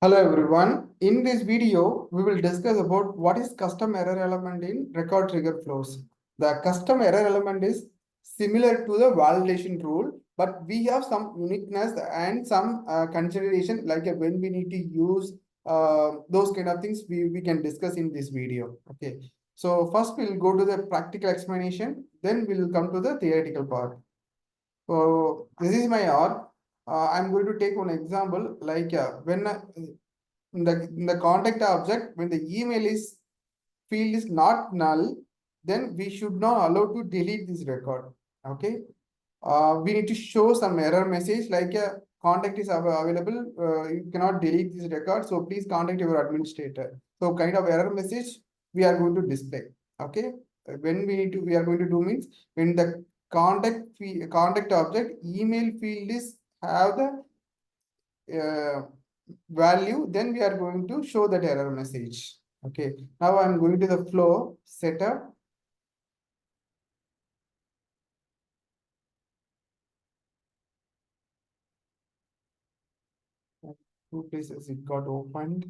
Hello everyone. In this video, we will discuss about what is custom error element in record trigger flows. The custom error element is similar to the validation rule, but we have some uniqueness and some consideration like when we need to use those kind of things we can discuss in this video. Okay. So first we'll go to the practical explanation, then we'll come to the theoretical part. So this is my R. I'm going to take one example like when in the contact object, when the email is field is not null, then we should not allow to delete this record. Okay. We need to show some error message like a contact is available. You cannot delete this record. So please contact your administrator. So kind of error message we are going to display. Okay. When we are going to do means when the contact object email field is have the value, then we are going to show that error message. Okay, now I'm going to the flow setup. Two places it got opened.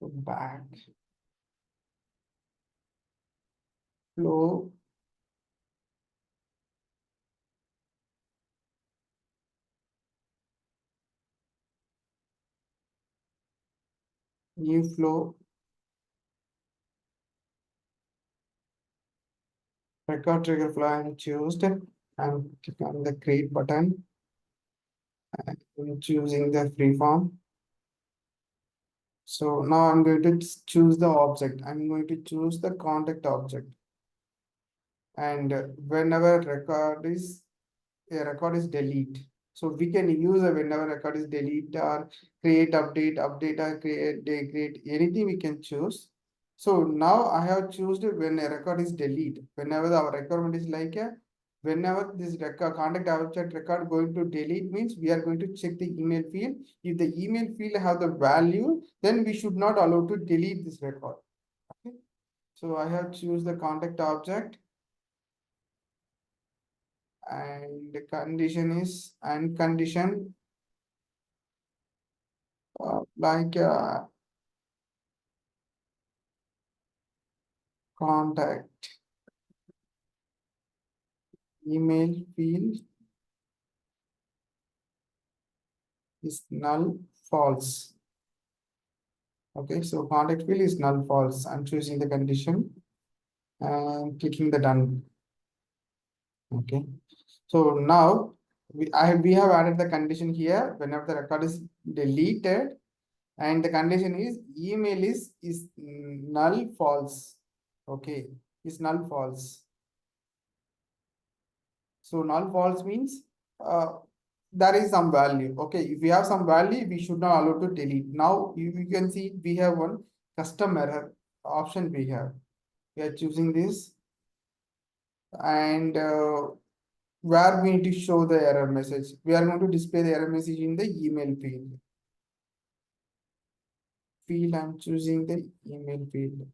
Go back. Flow. New flow. Record trigger flow I choose. I'm clicking on the create button. I'm choosing the freeform. So now I'm going to choose the object. I'm going to choose the contact object. And whenever record is delete. So we can use a whenever record is delete or create update or create anything we can choose. So now I have chosen when a record is delete. Whenever our requirement is like a whenever this record contact object record going to delete means we are going to check the email field. If the email field have the value, then we should not allow to delete this record. Okay. So I have choose the contact object. And the condition is and condition like contact email field is null false. Okay, so contact field is null false. I'm choosing the condition and clicking the done. Okay, so now we have added the condition here whenever the record is deleted, and the condition is email is null false. Okay, is null false. So null false means there is some value. Okay, if we have some value, we should not allow to delete. Now you can see we have one custom error option we have. We are choosing this, and where we need to show the error message. We are going to display the error message in the email field. I'm choosing the email field.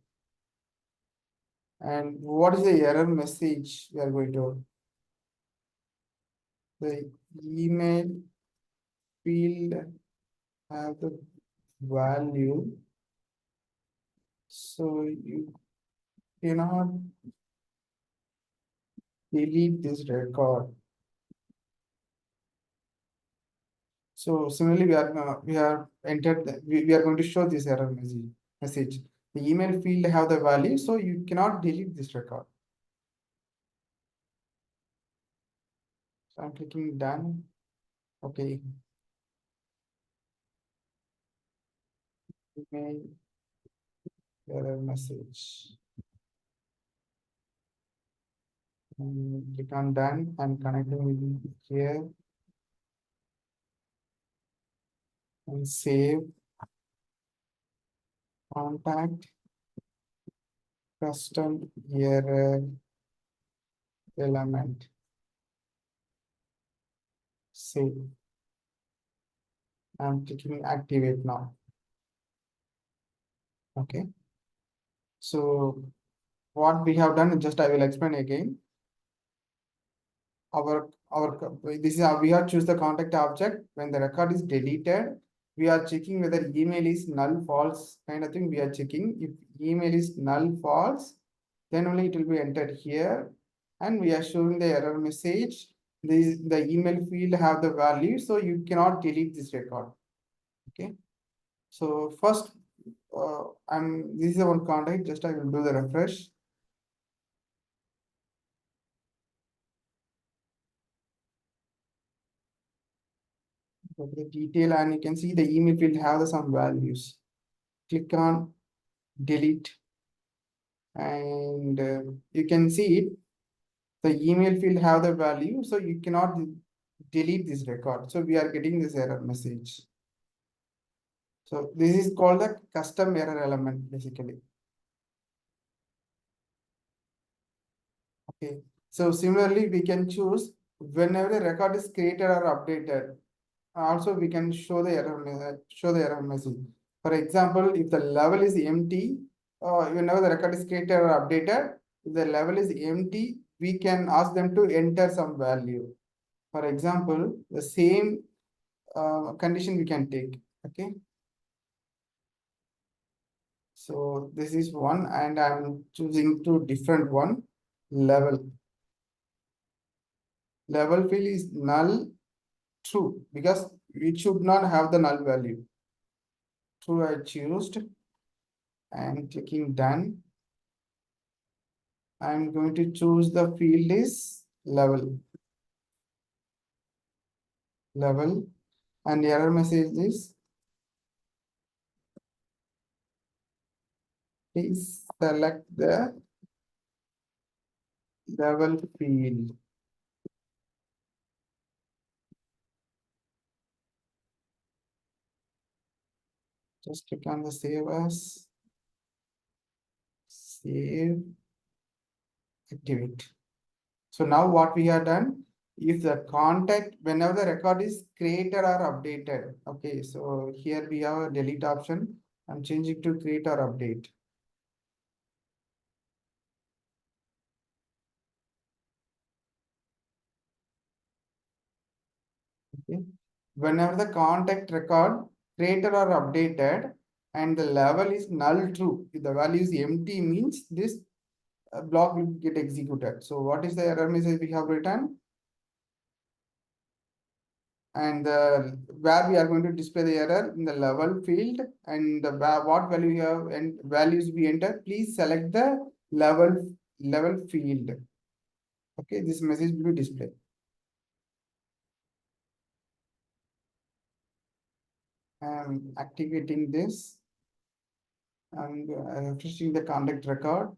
And what is the error message we are going to? The email field have the value, so you cannot delete this record. So similarly, we are entered we are going to show this error message. The email field have the value, so you cannot delete this record. So I'm clicking done. Okay. Email error message. Click on done. I'm connecting with here and save contact custom error element. Save. I'm clicking activate now. Okay. So what we have done, just I will explain again. This is how we have choose the contact object when the record is deleted. we are checking whether email is null false kind of thing. We are checking if email is null false, then only it will be entered here, and we are showing the error message. The email field have the value, so you cannot delete this record. Okay, so first this is the one contact. Just I will do the refresh. Go to the detail, and you can see the email field have some values. Click on delete, and you can see it. The email field have the value, so you cannot delete this record. So we are getting this error message. So this is called the custom error element basically. Okay. So similarly, we can choose whenever the record is created or updated. Also, we can show the error message. For example, if the level is empty, whenever the record is created or updated, if the level is empty, we can ask them to enter some value. For example, the same condition we can take. Okay. So this is one, and I'm choosing two different one. Level field is null true because it should not have the null value. True I choose, and clicking done. I'm going to choose the field is level, and the error message is please select the level field. Just click on the save as, save, activate. So now what we have done, if the contact, whenever the record is created or updated, okay, so here we have a delete option. I'm changing to create or update. Okay. Whenever the contact record created or updated and the level is null true, if the value is empty means this block will get executed. So what is the error message we have written? And where we are going to display the error in the level field, and the what value you have and values we enter, please select the level field. Okay, this message will be displayed. I'm activating this and refreshing the contact record.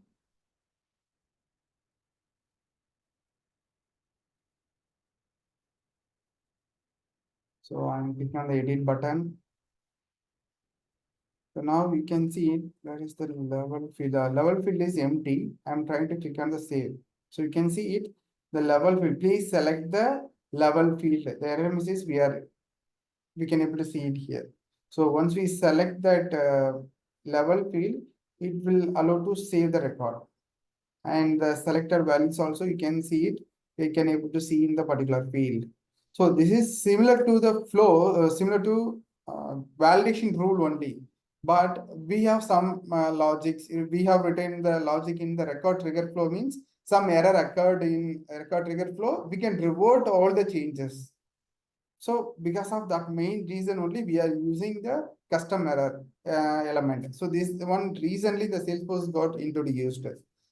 So I'm clicking on the edit button. So now we can see it. Where is the level field? The level field is empty. I'm trying to click on the save. So you can see it. The level field. Please select the level field. The error message we can able to see it here. So once we select that level field, it will allow to save the record. And the selected values also you can see it. You can able to see in the particular field. So this is similar to the flow, similar to validation rule only. But we have some logics. We have written the logic in the record trigger flow means some error occurred in record trigger flow. We can revert all the changes. So because of that main reason only, we are using the custom error element. So this one recently the Salesforce got introduced.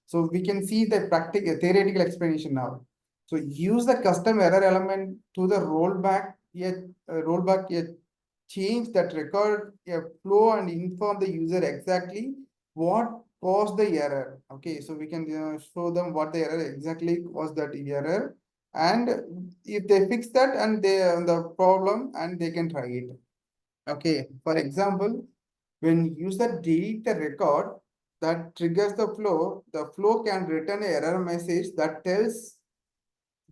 So we can see the practical theoretical explanation now. So use the custom error element to the rollback yet change that record flow and inform the user exactly what caused the error. Okay, so we can show them what the error exactly caused that error, and if they fix that and they the problem and they can try it. Okay, for example, when user delete the record that triggers the flow can return an error message that tells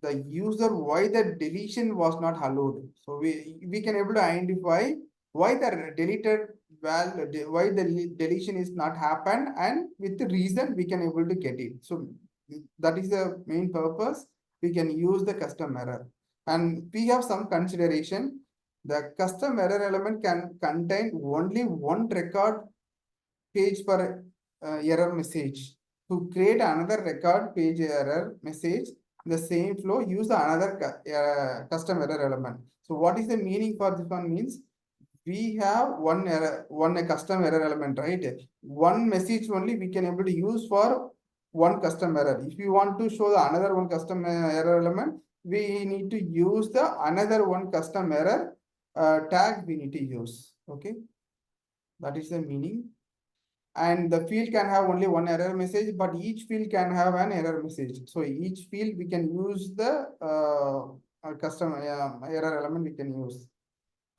the user why the deletion was not allowed. So we can able to identify why the deleted why the deletion is not happened, and with the reason we can able to get it. So that is the main purpose. We can use the custom error, and we have some consideration. The custom error element can contain only one record page per error message. To create another record page error message, the same flow, use another custom error element. So what is the meaning for this one means? We have one error, one custom error element, right? One message only we can able to use for one custom error. If you want to show the another one custom error element, we need to use the another one custom error tag we need to use. Okay, that is the meaning. And the field can have only one error message, but each field can have an error message. So each field we can use the custom error element we can use.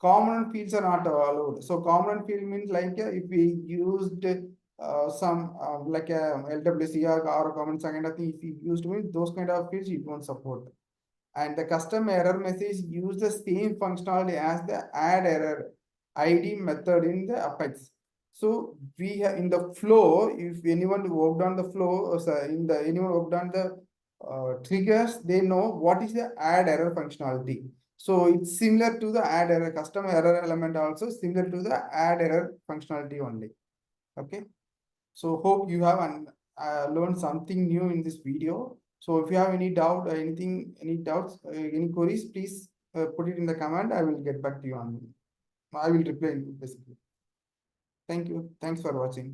Common fields are not allowed. So common field means like if we used some like a LWC or common kind of thing, if we used means those kind of fields it won't support. And the custom error message use the same functionality as the add error ID method in the Apex. So we have in the flow, if anyone worked on the flow, in the anyone worked on the triggers, they know what is the add error functionality. So it's similar to the add error, custom error element also similar to the add error functionality only. Okay. So hope you have learned something new in this video. So if you have any doubt, any doubts, any queries, please put it in the comment. I will get back to you on. I will reply basically. Thank you. Thanks for watching.